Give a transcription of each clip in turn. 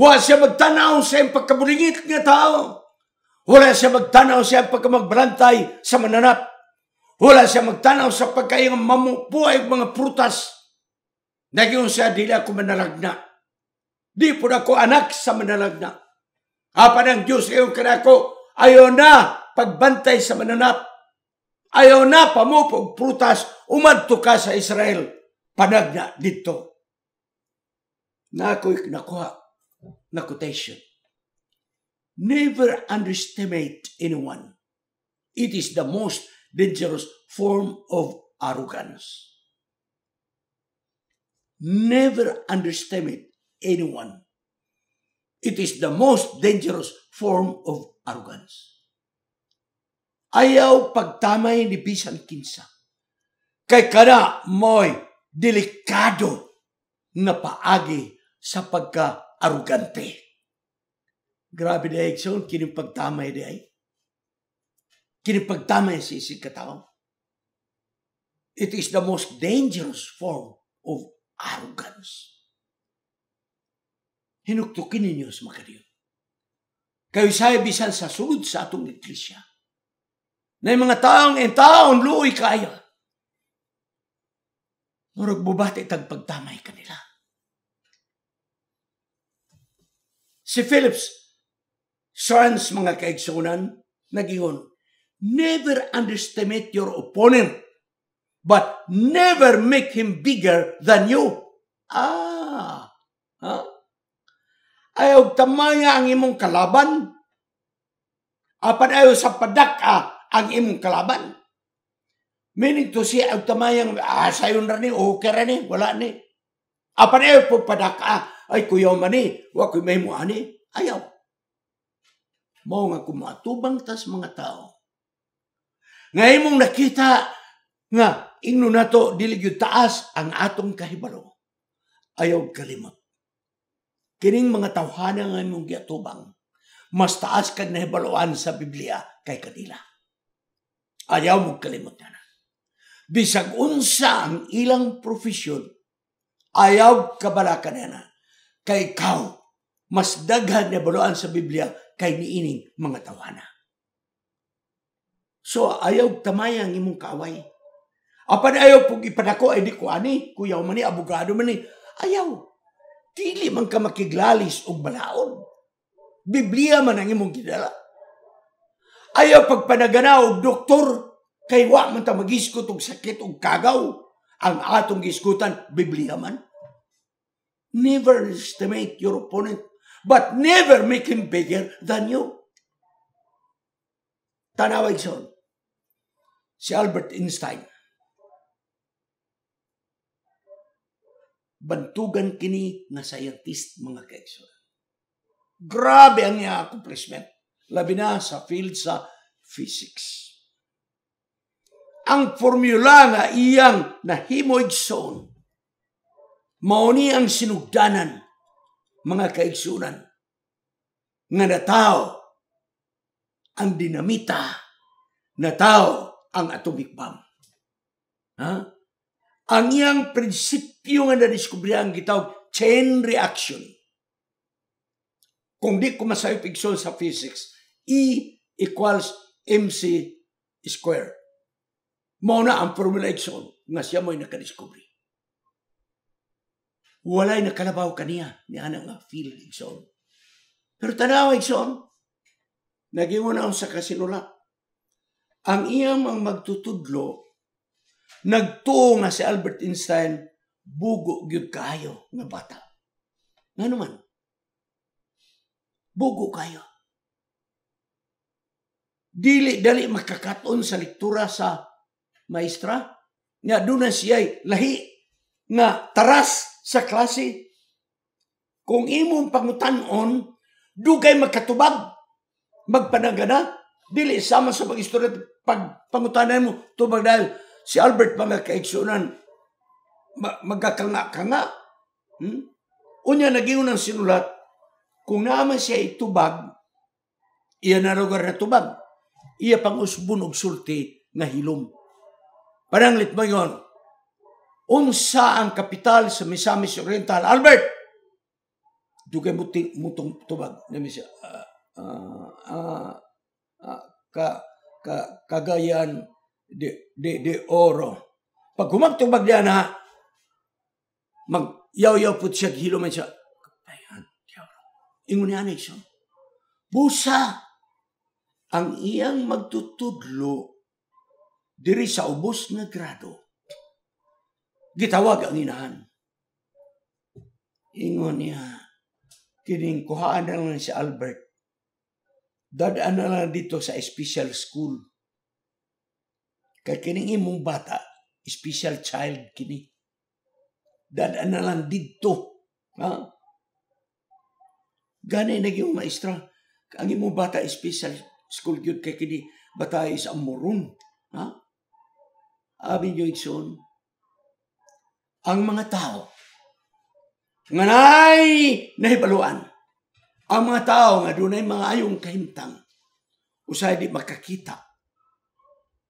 Wala siya magtanaw sa iyang pagkabulingit nga tao. Wala siya magtanaw sa iyang pagkamagbalantay sa mananap. Wala siya magtanaw sa pagkaiyang mamupuay mga prutas. Nagyon siya, dili ako manalagna. Di po na ako anak sa manalagna. Apan ang Diyos ayaw ka na ako, ayaw na pagbantay sa mananap. Ayaw na pamupog prutas, umadto ka sa Israel. Panagna dito. Na ako'y nakuha na quotation. Never underestimate anyone. It is the most dangerous form of arrogance. Never underestimate anyone. It is the most dangerous form of arrogance. Ayaw pagtamay ni bisan kinsa. Kay kana mo'y delikado nga paagi sa pagka-arugante. Grabe na Ekson, kining pagtamay di ay. Kining pagtamay sa isig katao. It is the most dangerous form of arrogance. Hinuktukin ninyo sa makariyo. Kayo sa'yo bisan sa sulod sa atong iglesia. Na yung mga taong luoy kaya. Murag bubati tag pagtamay kanila. Si Phillips Sons mga kaigsunan, nagingon, never underestimate your opponent, but never make him bigger than you. Ayaw tamaya ang imong kalaban. Apan ayaw sa padaka ang imong kalaban. Meaning to siya, ayaw tamayang, sayon na ni, okay na ni, wala ni. Apan ayaw po padaka, ay kuyaw man ni, wakoy may mo ani, ayaw. Mao nga kumatubang tas mga tao. Ngayon mong nakita nga ingno nato dili gyud taas ang atong kahibalo. Ayaw kalimot. Kining mga tawhana nga imong giatubang, mas taas kag nahibaluan sa Biblia kay kanila. Ayaw mo kalimot na. Bisag unsa ang ilang profesyon, ayaw kabalakan na. Kay ikaw, mas daghan nahibaluan sa Biblia kay niining mga tawana. So, ayaw tamayang imong kaaway. Apan ayaw pong ipadako, ay di ko ani, kuyaw man ni, abogado man ni. Ayaw. Dili man ka makiglalis o balaod. Biblia man ang imong gidala. Ayaw pagpanagana og doktor, kay wa man ta mag-iskot og sakit og kagaw. Ang atong giskutan, Biblia man. Never estimate your opponent, but never make him bigger than you. Tanawag son, si Albert Einstein. Bantugan kini na scientist mga kaigsoon. Grabe ang iyang accomplishment. Labi na sa field sa physics. Ang formula nga iyang nahimoigsoon, mao ni ang sinugdanan mga kaigsunan nga natao ang dinamita, natao ang atomic bomb. Ang iyang prinsipyo nga na-discovery ang gitawag chain reaction. Kung di ko masayop igsoon sa physics, E equals mc square. Mao na ang formula igsoon nga siya mo'y nakadiscovery. Walay nakalabaw kaniya niya nga feel igsoon. Pero tanaw igsoon, nagingon sa kasinula. Ang iyang ang magtutudlo, nagtuo nga si Albert Einstein, bugo gyud kayo nga bata. Nga naman, bugo kayo. Dili makakaton sa lektura sa maestra. Nga doon na siya'y lahi nga taras sa klase. Kung imong pangutanon, dugay magkatubag, magpanagana, dili sama sa pag-istorya, pagpangutanan mo, tubag dahil si Albert mga kaigsunan, magkakanga-kanga. Unya naging unang sinulat, kung naman siya itubag, iya na lugar na tubag, iya pang usbon og sulti nga hilom. Pananglit mo yun, unsa ang kapital sa Misamis Oriental? Albert, dugay mutong tubag nami siya Cagayan de Oro. Pag humagtubag diyan ha, mag-yaw-yaw po siya, hilo man siya. Ayan, ingon niya siya. Busa ang iyang magtutudlo diri sa ubos nga grado. Gitawag ang inahan. Ingon niya, kining kuhaan na lang si Albert. Dadaan na lang dito sa special school. Kaya kining imong bata, special child kini. Dadaan na lang dito. Ha? Gani naging maestra. Ang imong bata, special school yun. Kaya kini bata is amuron. Ha? Abin nyo ikson. Ang mga tao, nganay nahibaluan. Ang mga tao nga dunay mga ayong kahimtang, usay di makakita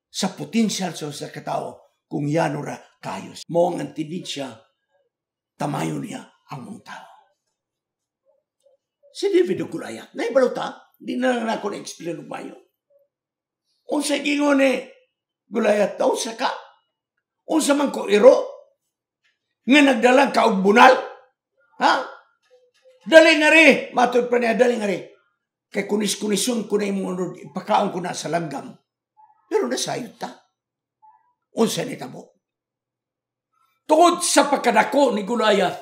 sa potensyal sa katao kung yano ra kayos. Mo ang tendensya, tamayo niya ang mga tao. Si David o Goliath, naibaluta, di na lang ako na-explain ng mayo. Unsa gingon ni Goliath, unsa ka? Unsa man ko iro? Nga nagdalang ka og bunal? Ha? Dali nga rin. Matod pa niya, dali nga rin. Kay kunis-kunison ko na yung ipakaon ko na sa langgam. Pero nasayod ta. Unsa ni tabo. Tungod sa pagkadako ni Goliath,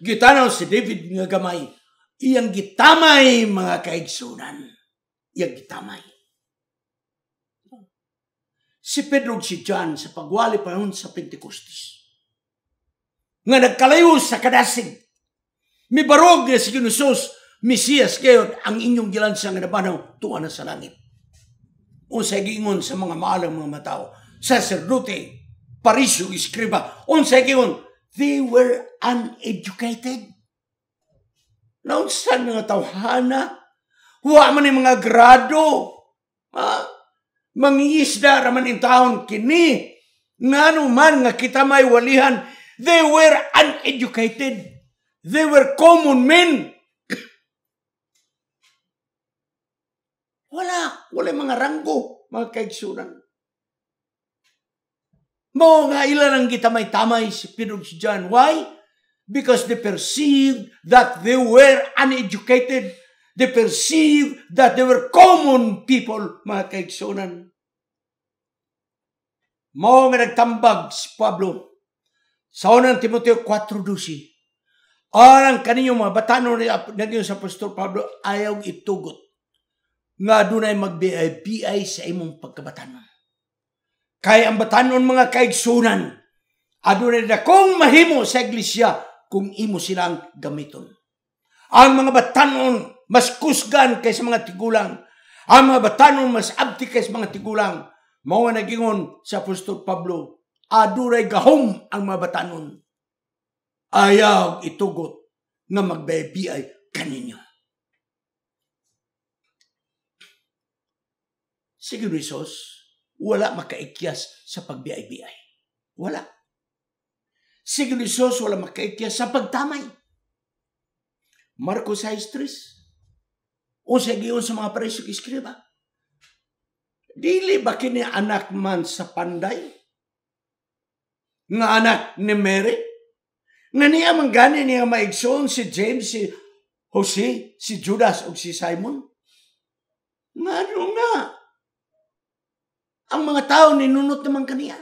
gitanaw si David nga gamay, iyang gitamay mga kaigsunan. Iyang gitamay. Si Pedro si John sa pagwali panahon sa Pentecostes, nga nagkalayo sa kadasig, mibarog na si Ginusos, Mesiyas kayo, ang inyong gilansang nga nabanaw, tuwa na sa langit. Unsay gingon sa mga maalang mga matao, sacerdote, parisyo, iskriba, unsay gingon, they were uneducated. Naunsan mga tawhana, huwa man yung mga grado, mangingisda raman in taon kini, nga man nga kita may walihan, they were uneducated. They were common men. Wala mga ranggo, mga kaigsunan. Mo nga ilan ang gitamay-tamay si Pedro si John. Why? Because they perceived that they were uneducated. They perceived that they were common people, mga kaigsunan. Mo nga nagtambag si Pablo sa unang Timoteo 4:12. Ang kaninyong mga batanon nagyo sa Apostol Pablo ayaw itugot nga dunay magbiay sa imong pagkabatanon. Kaya ang batanon mga kaigsunan, adunay dakong mahimo sa iglesia kung imo silang gamiton. Ang mga batanon mas kusgan kaysa mga tigulang. Ang mga batanon mas abti kaysa mga tigulang. Mao nga nagingon sa Apostol Pablo, adunay gahom ang mga batanon. Ayaw itugot nga magbiay kaninyo. Si Ginusos, wala makaikyas sa pagbiay-biay. Wala. Si Ginusos, wala makaikyas sa pagtamay. Marcos 6:3. O sa giyon sa mga parisyo iskriba. Dili ba kini anak man sa panday? Nga anak ni Mary? Nga niya manggani niya maigsoon si James, si Jose, si Judas o si Simon? Nga nga. Ang mga tao ninunot naman kaniya.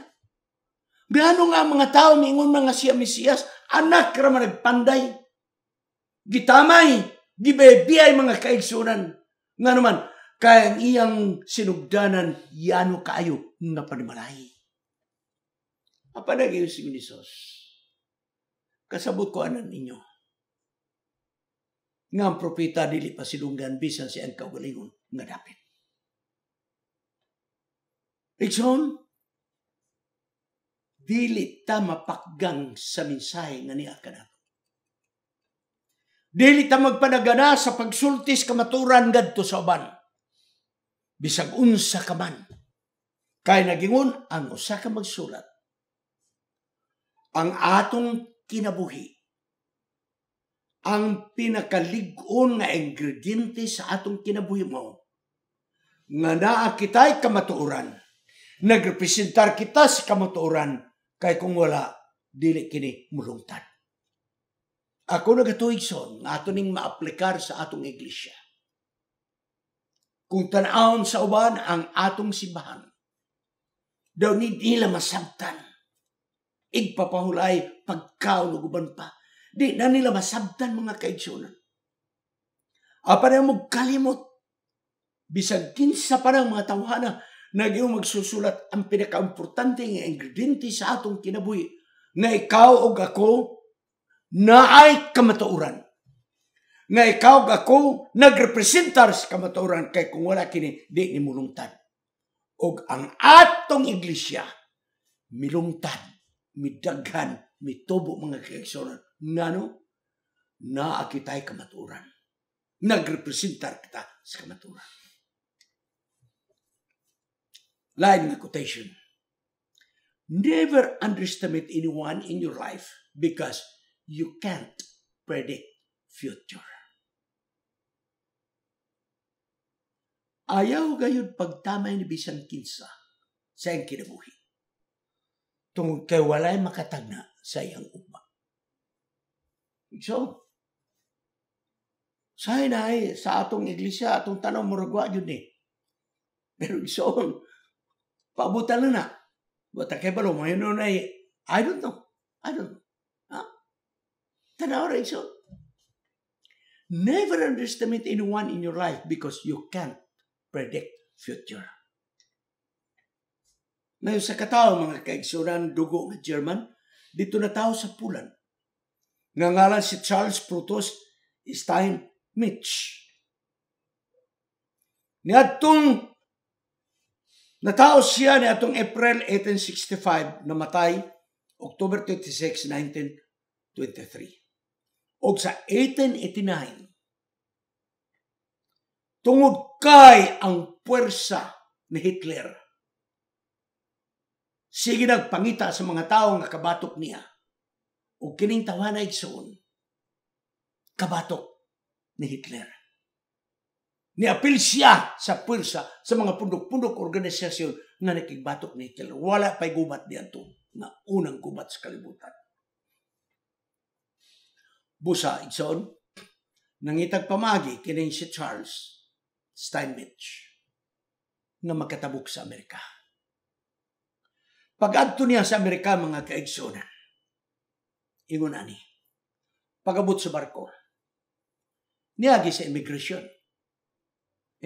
Gano nga ang mga tao mingon mga siya Mesiyas, anak raman nagpanday. Gitamay, gibebiyay mga kaigsunan. Nga naman, kaya ang iyang sinugdanan, yano kaayo nga panimalay. Apa na gayon si Ginusos? Kasabot ko anan ninyo. Nga ang propeta dili pa silunggan bisan si ang kaugalingon nga dapit. Ikson, dili ta mapakgang sa mensahe nga niya kanato. Dili ta magpanagana sa pagsultis kamaturan ngadto sa uban. Bisag unsa ka man. Kay nagingon ang usa ka magsulat. Ang atong kinabuhi, ang pinakalig-on nga ingrediente sa atong kinabuhi mo nga naa kita'y kamatuoran. Nagrepresentar kita sa kamatuoran kay kung wala, dili kini mulungtad. Ako nagatuig son nga ato ning maaplikar sa atong iglesia. Kung tan-awon sa uban ang atong simbahan, daw nila masabtan. Igpapahulay pagkauluguban pa. Di na nila masabtan mga kaigsunan. Apa na mo kalimot. Bisag kinsa pa ng mga tawhana naging magsusulat ang pinaka-importante nga ingrediente sa atong kinabuhi na ikaw o ako na ay kamatuoran. Nga ikaw o ako nagrepresentar sa kamatuoran kay kung wala kini di ni mulungtad. O ang atong iglesia milungtad, midaghan, mitubo mga kaigsunan. Ngano? Naa kita'y kamatuoran. Nagrepresentar kita sa kamatuoran. Line nga quotation. Never underestimate anyone in your life because you can't predict future. Ayaw gayud pagtamay ni bisan kinsa sa iyang kinabuhi. Tungod kay walay makatagna sa iyang ugma. So, sa atong iglesia, atong tanong muragwa yun eh. Pero so, paabutan na. Bata kay balo, may nun ay, I don't know. Huh? Tanaw rin so. Never underestimate anyone in your life because you can't predict future. Ngayon sa katao, mga kaigsunan, dugo ng German, dito na tao sa Pulan. Ngalan si Charles Brutus Steinmetz. Niadtong natao siya ni atong April 1865, namatay October 26, 1923. O sa 1889, tungod kay ang puwersa ni Hitler, sige nagpangita sa mga tao nga kabatok niya. O kining tawana igsoon, kabatok ni Hitler. Niapil siya sa puwersa sa mga pundok-pundok organisasyon nga nakigbatok ni Hitler. Wala pa'y gubat diyan to na unang gubat sa kalibutan. Busa, igsoon, nangitag pamagi kining si Charles Steinmetz na makatabuk sa Amerika. Pag-adto niya sa Amerika, mga kaigsunan, ingon ani, pag-abot sa barko, niyagi sa immigration.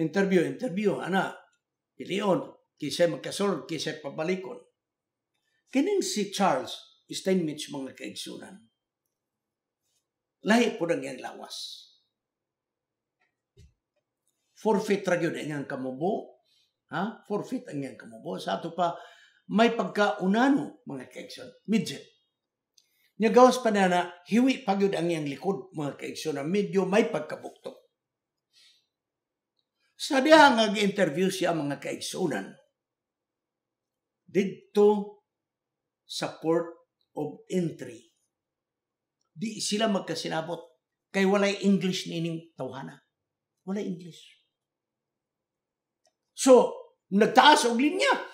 Interview, ana, pilion, kisay magkasulod, kisay pabalikon. Kining si Charles Steinmetz, mga kaigsunan, lahi po ng iyang lawas. Forfeit ra gyud ang iyang kamubo. Ha? Forfeit ang iyang kamubo. Sa ato pa, may pagkaunano, mga kaigsunan, midget. Niya gawas pa na hiwi pagyud ang iyang likod, mga kaigsunan, medyo may pagkabuktok. Sa diha nga interview siya, mga kaigsunan, dito sa port of entry, di sila magkasinabot kay walay English nining tawhana. Walay English. So, nagtaas og linya.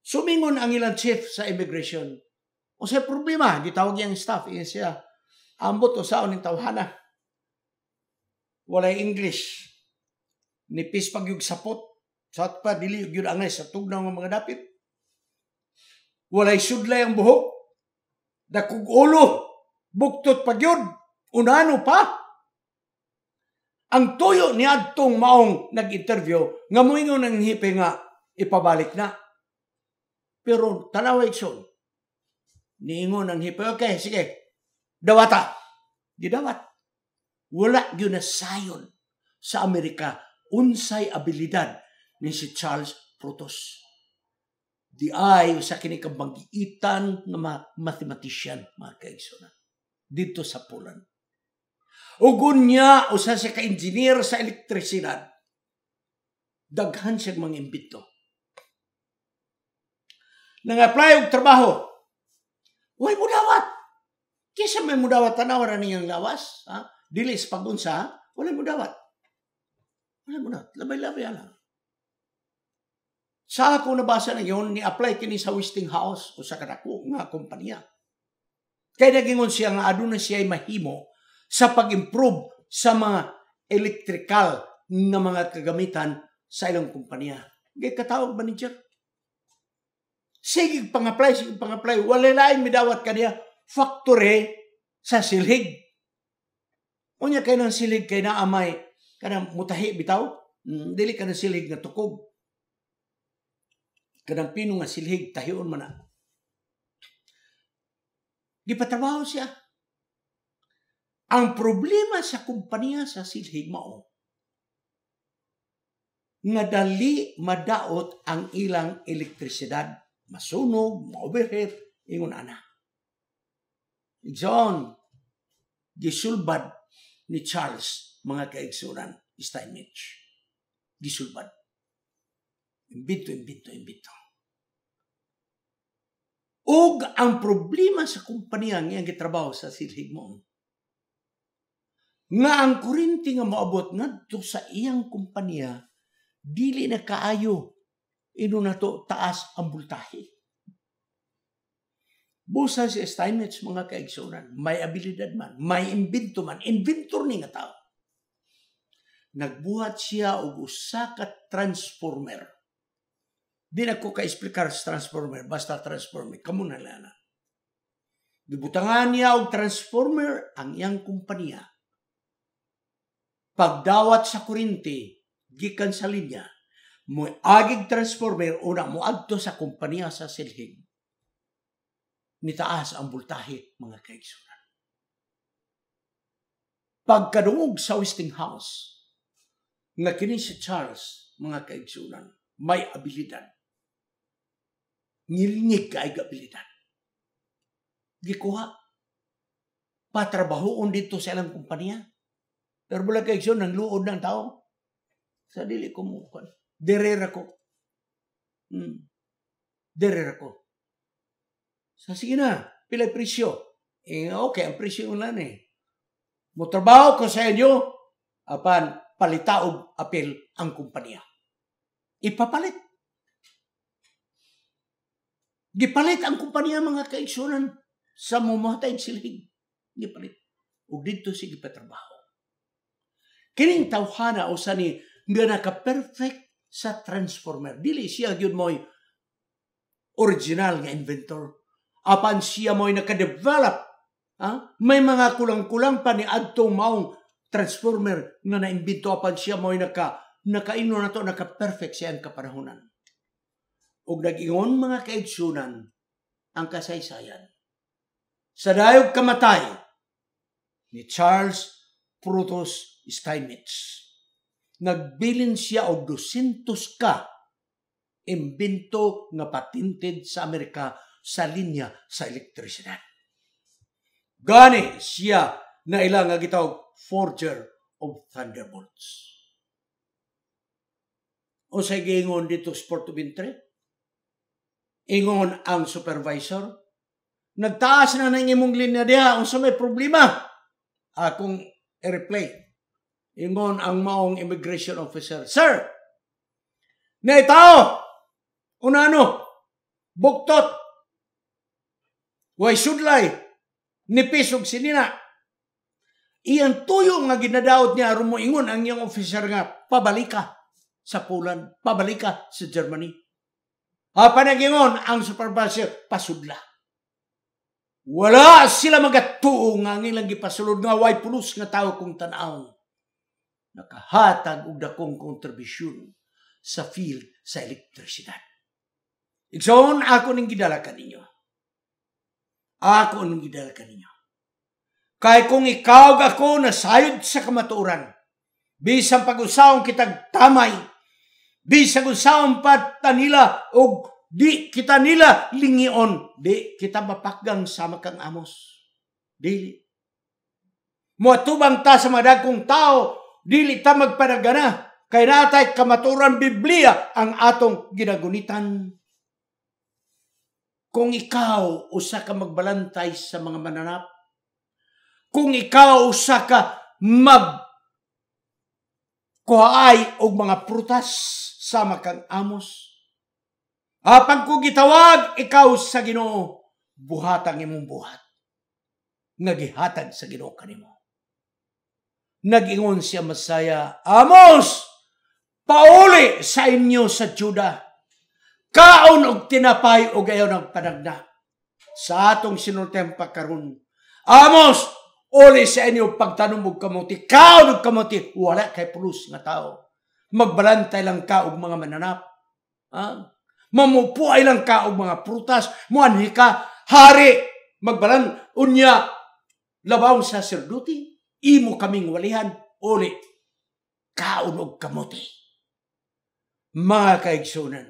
Sumingon ang ilang chief sa immigration. O sa problema, gitawag yung staff, siya, ambot o saon ng tawhana. Walay English. Nipis pag yung sapot. Sa pa, dili yung angay sa tugnaw ng mga dapit. Walay sudlay ang buhok. Dakog ulo. Buktot pag yun. Unano pa. Ang tuyo ni adtong maong nag-interview, nga moingon ng hipe nga ipabalik na. Pero tanaway son. Niingon ang hipe, okay, sige. Dawata. Di dawat. Wala yun na sayon sa Amerika unsay abilidad ni si Charles Brutus. Di ay sa kinikabanggiitan na mathematician, mga kaigsunan. Dito sa Pulan. Ugon niya o sa ka-engineer sa elektrisidad. Daghan siya mga imbito. Nang-apply og trabaho. Huwag mo dawat. Kisa may mudawat tanaw ra niyang lawas, dili sa pagunsa, wala mudawat. Wala mudawat, labay-labay lang. Sa ako nabasa na yun, ni-apply kini sa Westinghouse o sa kadako nga kompanya. Kaya nagingon siya nga aduna siya ay mahimo sa pag-improve sa mga electrical na mga kagamitan sa ilang kompanya. Gay katawag manager. Sige pang-apply, wala lain midawat kaniya factory sa silhig. Unya kay ng silhig kay naamay kanang mutahi bitaw, dili ka ng silhig nga tukog. Kanang pino nga silhig tahion man na. Gipatrabaho siya. Ang problema sa kumpanya sa silhig mao nga dali madaot ang ilang elektrisidad, masunog, ma-overheat, ingon ana. John, gisulbad ni Charles mga kaigsunan, Steinmetz. Gisulbad. Imbito. Ug ang problema sa kumpanya nga gitrabaho sa silhig mo, nga ang kuryente nga moabot ngadto sa iyang kumpanya, dili na kaayo, ino na to taas ang bultahe. Busa si Steinmetz mga kaigsunan, may abilidad man, may imbento man, inventor ni nga tao. Nagbuhat siya og usa ka transformer. Di na ko ka-explicar sa transformer, basta transformer, kamo na lana. Gibutangan niya og transformer ang iyang kumpanya. Pagdawat sa kuryente, gikan sa linya, mo agig transformer una mo adto sa kumpanya sa silhig. Nitaas ang bultahe, mga kaigsunan. Pagkadungog sa Westinghouse, nga kini si Charles, mga kaigsunan, may abilidad. Ngilingig ka ay abilidad. Gikuha. Patrabahoon dito sa ilang kumpanya. Pero wala kaigsunan, ng luod ng tao. Sa dili ko mukha. Derera ko. Derera ko. So, sige na, pilay presyo. Okay, ang presyo nga lang eh. Motrabaho ko sa inyo, apan palitaog apel ang kumpanya. Ipapalit. Gipalit ang kumpanya mga kaigsunan sa mumatay silhig. Gipalit. Ug dito sige patrabaho. Kining tawhana o sa ni nga naka-perfect sa transformer. Dili siya gyud mo'y original nga inventor. Apan siya mo'y naka-develop. May mga kulang-kulang pa ni adtong maong transformer nga naimbento apan siya mo'y nakaino na to, naka-perfect siya ang kapanahonan. Ug nag-ingon mga kaigsunan ang kasaysayan. Sa dayog kamatay ni Charles Frutos Steinmetz, nagbilin siya og 200 ka imbento nga patented sa Amerika sa linya sa elektrisidad. Gani siya na ilang nga gitawag forger of thunderbolts. O sa giingon dito sa Port of Entry, ingon ang supervisor, nagtaas na ng imong linya diha, unsa may problema? Akong i-replay. Ingon ang maong immigration officer, Sir, na tao, unano, buktot, way sudlay, nipis og sinina. Iyang tuyo nga ginadaot niya, aron mo ingon ang iyang officer nga, pabalika sa Poland, pabalika sa Germany. Panagingon ang supervisor, pasudla. Wala sila magatuo nga ang ilang gipasulod nga way pulos nga tao kong tanaw. Nakahatag og dakong kontribusyon sa field sa elektrisidad. Igsoon, ako ning gidala kaninyo. Ako ning gidala kaninyo. Kay kung ikaw ako nasayod sa kamatuoran, bisang pag-usawang kitag tamay, bisang usawang patanila o di kita nila lingion, di kita mapakgang sama kang amos. Dili. Muatubang ta sa madagkong tao, dili ta magpanagana, kay natay kamaturan Biblia ang atong ginagunitan. Kung ikaw usa ka magbalantay sa mga mananap, kung ikaw usa ka kuhaay og mga prutas sama kang amos. Apan kung gitawag ikaw sa Ginoo, buhatang imong buhat. Nga gihatag sa Ginoo kanimo. Nag-ingon siya Masaya, Amos, pauli sa inyo sa Juda. Kaon og tinapay og ayaw ng panagna. Sa atong sinultang pagkaron. Amos, uli sa inyo pagtanom og kamuti. Kaon og kamuti, wala kay pulos nga tao. Magbalantay lang ka og mga mananap. Mamupuay lang ka og mga prutas. Muanhi ka, hari. Magbalan, unya, labaw sa sirduti. Imo kaming walihan, uli. Kaon og kamuti. Mga kaigsunan,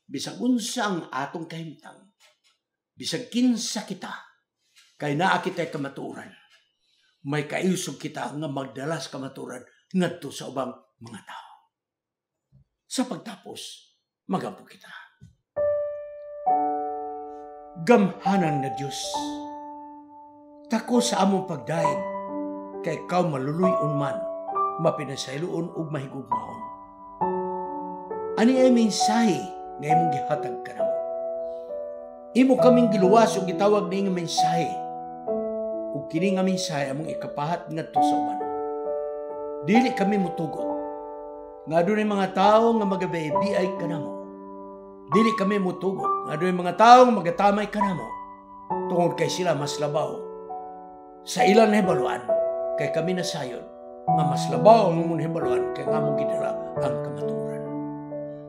bisag unsa ang atong kahimtang, bisag kinsa kita, kay naa kita'y kamaturan, may kaisog kita nga magdalas kamaturan ngadto sa ubang mga tao. Sa pagtapos, magampo kita. Gamhanan na Diyos, tako sa among pagdaig, kay ikaw maluluyon man, mapinasayloon ug mahigugmaon. Ani ay mensahe nga imong gihatag kanamo. Imo kaming giluwas ug gitawag ni nga mensahe. Ug kini nga mensahe among ikapahat ngadto sa uban. Dili kami mutugot. Nga dunay mga tawo nga magabiay kanamo. Dili kami mutugot. Nga dunay mga tawo nga magatamay kanamo. Tungod kay sila mas labaw sa ilang nahibaluan kay kami nasayon nga mas labaw ang mong nahibaluan kay nga mong gidala ang kamaturan.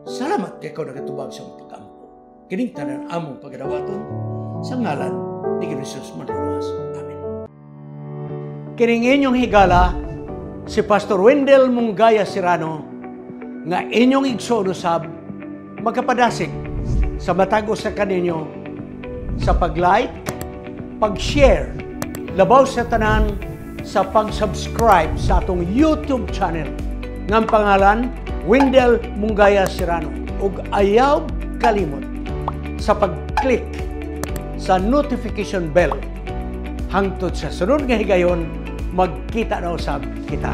Salamat kay ikaw nagatubag sa mong pag-ampo. Kining tanan among pagadawaton sa ngalan ni Jesus Manluwas. Amen. Kining inyong higala si Pastor Wendell Munggaya Serrano nga inyong igsoon usab magkapadasig sa matag-o sa kaninyo sa pag-like, pag-share, labaw sa tanan sa pag-subscribe sa atong YouTube channel ng pangalan Wendell Munggaya Serrano ug ayaw kalimot sa pag-click sa notification bell hangtod sa sunod nga higayon magkita na usab kita.